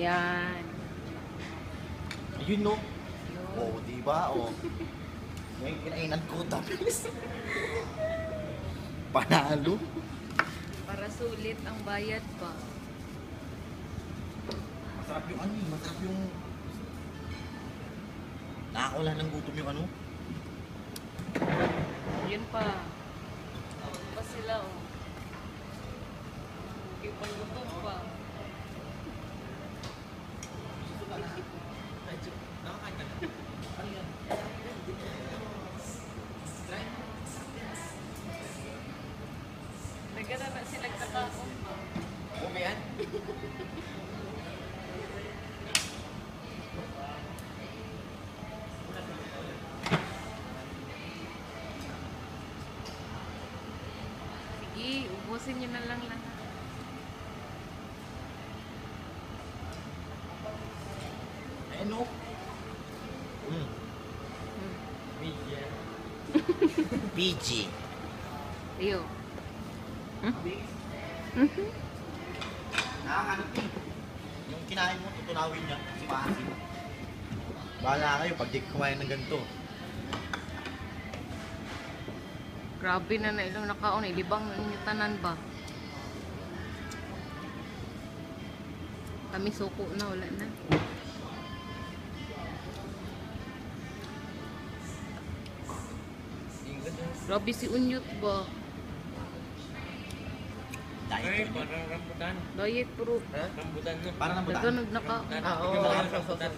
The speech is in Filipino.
Yan. Ayun no. Oh, di ba? Oh. Ngayon kinainan ko tapos. Panalo. Para sulit ang bayad pa. Masarap yung ano, masarap yung... Nakakawala ng gutom yung ano. Yun pa. Pa sila, oh. Ipang gutom pa. Nagana na sila kakaon. Okay yan? Sige, ubusin nyo na lang lahat. Ano? PG. Iyo. Nakakaano eh. Yung kinain mo, tutunawin niya. Si Maasin. Bahala kayo pag di kumain ng ganito. Grabe na na ilang nakaon. Ilibang na ninyo tanan ba? Kami suko na, wala na. Grabe si Unyot ba? Diet. Parang rambutan. Diet bro. Rambutan no? Parang nabutaan. Dagan nagnaka. Oo. Rambutan.